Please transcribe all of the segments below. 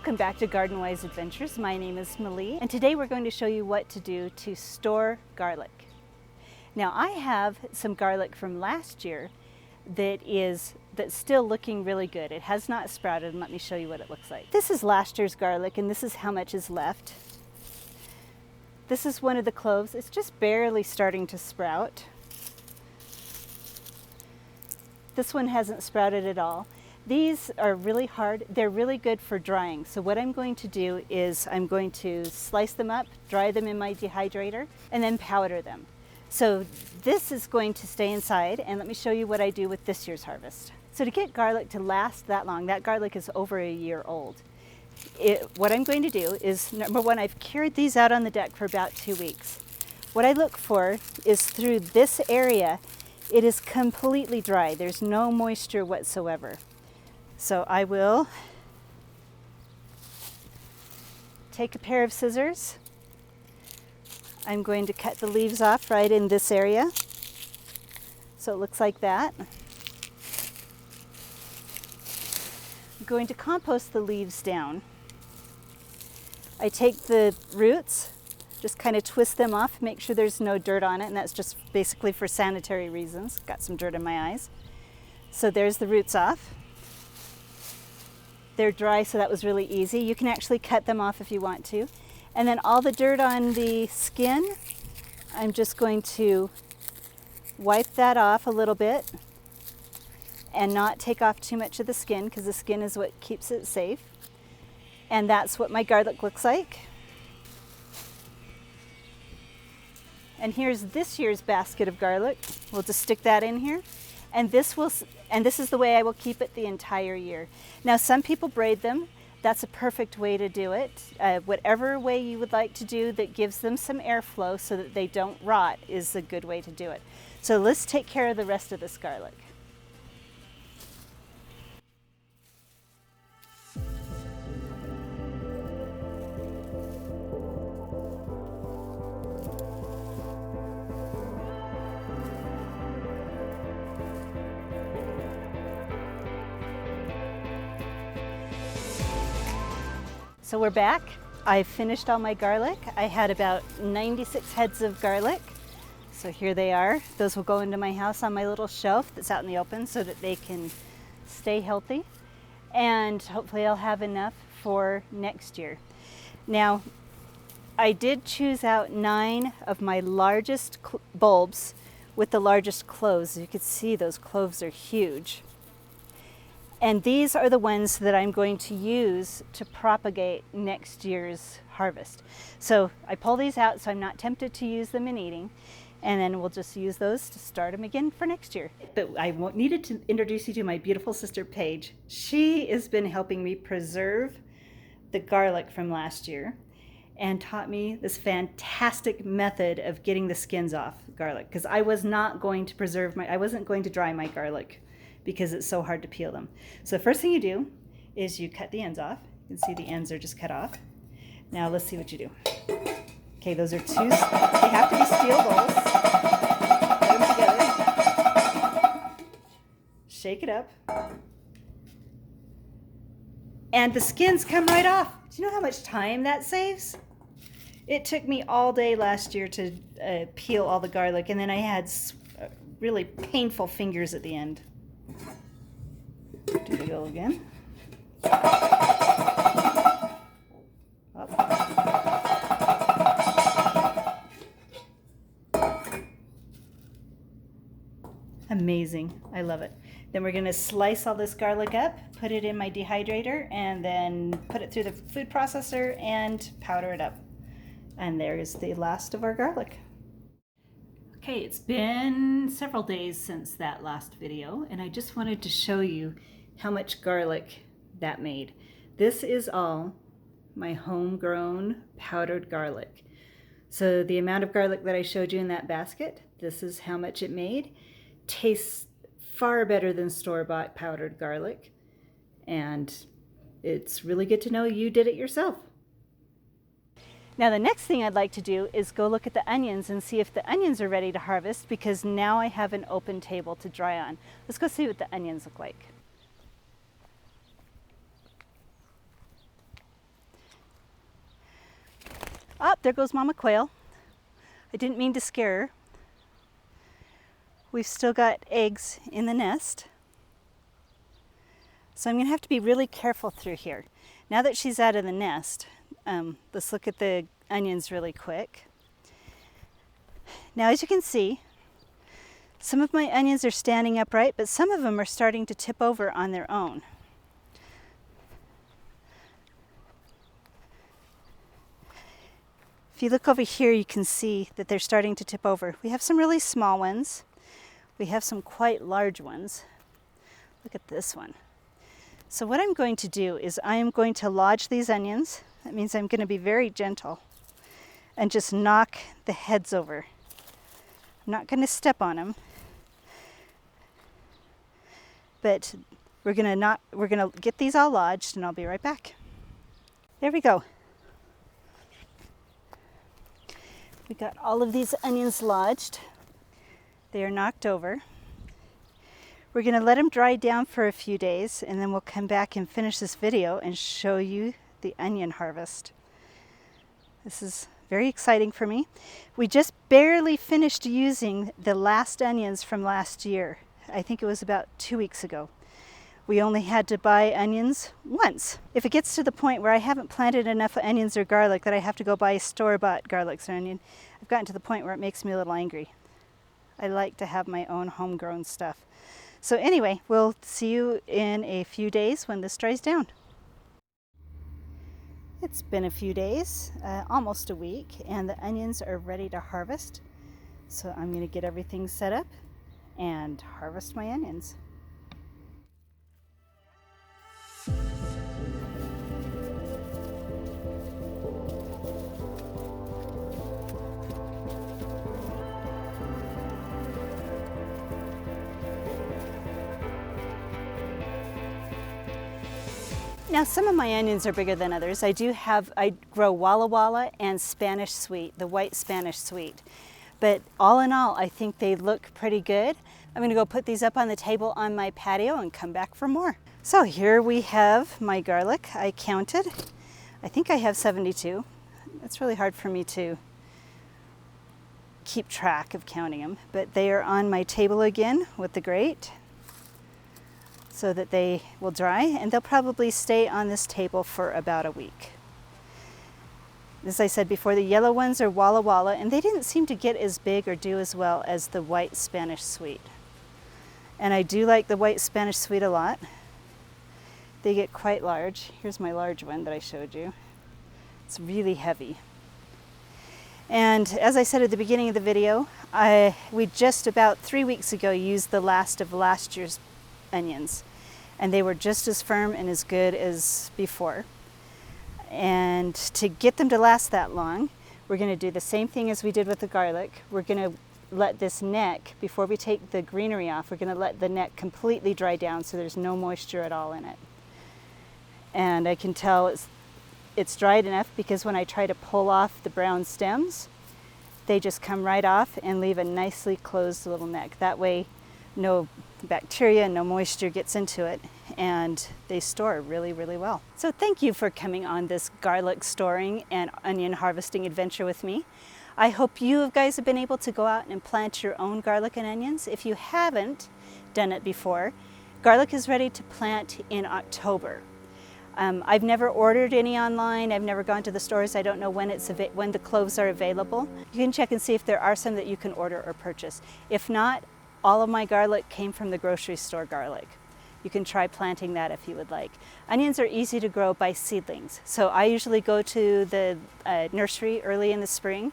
Welcome back to Garden Wise Adventures. My name is Malie, and today we're going to show you what to do to store garlic. Now I have some garlic from last year that's still looking really good. It has not sprouted, and let me show you what it looks like. This is last year's garlic, and this is how much is left. This is one of the cloves. It's just barely starting to sprout. This one hasn't sprouted at all. These are really hard. They're really good for drying. So what I'm going to do is I'm going to slice them up, dry them in my dehydrator, and then powder them. So this is going to stay inside, and let me show you what I do with this year's harvest. So to get garlic to last that long, that garlic is over a year old. What I'm going to do is, number one, I've cured these out on the deck for about 2 weeks. What I look for is through this area, it is completely dry. There's no moisture whatsoever. So I will take a pair of scissors. I'm going to cut the leaves off right in this area. So it looks like that. I'm going to compost the leaves down. I take the roots, just kind of twist them off, make sure there's no dirt on it, and that's just basically for sanitary reasons. Got some dirt in my eyes. So there's the roots off. They're dry, so that was really easy. You can actually cut them off if you want to. And then all the dirt on the skin, I'm just going to wipe that off a little bit and not take off too much of the skin, because the skin is what keeps it safe. And that's what my garlic looks like. And here's this year's basket of garlic. We'll just stick that in here. And this is the way I will keep it the entire year. Now, some people braid them. That's a perfect way to do it. Whatever way you would like to do that gives them some airflow so that they don't rot is a good way to do it. So let's take care of the rest of this garlic. So we're back. I finished all my garlic. I had about 96 heads of garlic. So here they are. Those will go into my house on my little shelf that's out in the open so that they can stay healthy. And hopefully I'll have enough for next year. Now, I did choose out 9 of my largest bulbs with the largest cloves. You can see those cloves are huge. And these are the ones that I'm going to use to propagate next year's harvest. So I pull these out so I'm not tempted to use them in eating, and then we'll just use those to start them again for next year. But I needed to introduce you to my beautiful sister, Paige. She has been helping me preserve the garlic from last year and taught me this fantastic method of getting the skins off garlic, because I was not going to I wasn't going to dry my garlic because it's so hard to peel them. So the first thing you do is you cut the ends off. You can see the ends are just cut off. Now let's see what you do. Okay, those are they have to be steel bowls. Put them together. Shake it up. And the skins come right off. Do you know how much time that saves? It took me all day last year to peel all the garlic, and then I had really painful fingers at the end. Do the go again. Up. Amazing. I love it. Then we're going to slice all this garlic up, put it in my dehydrator, and then put it through the food processor and powder it up. And there is the last of our garlic. Okay, it's been several days since that last video, and I just wanted to show you how much garlic that made. This is all my homegrown powdered garlic. So the amount of garlic that I showed you in that basket, this is how much it made. Tastes far better than store-bought powdered garlic, and it's really good to know you did it yourself. Now the next thing I'd like to do is go look at the onions and see if the onions are ready to harvest, because now I have an open table to dry on. Let's go see what the onions look like. Oh, there goes Mama Quail. I didn't mean to scare her. We've still got eggs in the nest. So I'm going to have to be really careful through here. Now that she's out of the nest, let's look at the onions really quick. Now, as you can see, some of my onions are standing upright, but some of them are starting to tip over on their own. If you look over here, you can see that they're starting to tip over. We have some really small ones. We have some quite large ones. Look at this one. So what I'm going to do is I am going to lodge these onions. That means I'm going to be very gentle and just knock the heads over. I'm not going to step on them, but we're going to get these all lodged, and I'll be right back. There we go. We got all of these onions lodged. They are knocked over. We're going to let them dry down for a few days, and then we'll come back and finish this video and show you the onion harvest. This is very exciting for me. We just barely finished using the last onions from last year. I think it was about 2 weeks ago. We only had to buy onions once. If it gets to the point where I haven't planted enough onions or garlic that I have to go buy store-bought garlics or onion, I've gotten to the point where it makes me a little angry. I like to have my own homegrown stuff. So anyway, we'll see you in a few days when this dries down. It's been a few days, almost a week, and the onions are ready to harvest. So I'm going to get everything set up and harvest my onions. Now, some of my onions are bigger than others. I grow Walla Walla and Spanish Sweet, the white Spanish Sweet. But all in all, I think they look pretty good. I'm gonna go put these up on the table on my patio and come back for more. So here we have my garlic. I counted. I think I have 72. It's really hard for me to keep track of counting them, but they are on my table again with the grate, so that they will dry, and they'll probably stay on this table for about a week. As I said before, the yellow ones are Walla Walla, and they didn't seem to get as big or do as well as the white Spanish Sweet. And I do like the white Spanish Sweet a lot. They get quite large. Here's my large one that I showed you. It's really heavy. And as I said at the beginning of the video, we just about 3 weeks ago used the last of last year's onions, and they were just as firm and as good as before. And to get them to last that long, we're going to do the same thing as we did with the garlic. We're going to let this neck, before we take the greenery off, we're going to let the neck completely dry down so there's no moisture at all in it. And I can tell it's dried enough because when I try to pull off the brown stems, they just come right off and leave a nicely closed little neck. That way no bacteria, no moisture gets into it, and they store really, really well. So thank you for coming on this garlic storing and onion harvesting adventure with me. I hope you guys have been able to go out and plant your own garlic and onions. If you haven't done it before, garlic is ready to plant in October. I've never ordered any online. I've never gone to the stores. I don't know when the cloves are available. You can check and see if there are some that you can order or purchase. If not, all of my garlic came from the grocery store garlic. You can try planting that if you would like. Onions are easy to grow by seedlings. So I usually go to the nursery early in the spring,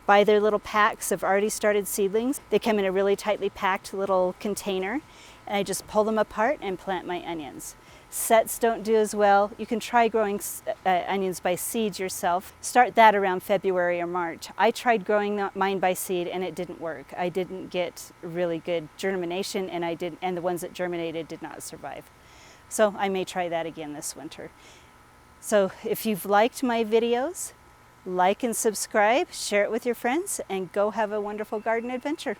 buy their little packs of already started seedlings. They come in a really tightly packed little container, and I just pull them apart and plant my onions. Sets don't do as well. You can try growing onions by seeds yourself. Start that around February or March. I tried growing mine by seed and it didn't work. I didn't get really good germination, and the ones that germinated did not survive. So I may try that again this winter. So if you've liked my videos, like and subscribe, share it with your friends, and go have a wonderful garden adventure.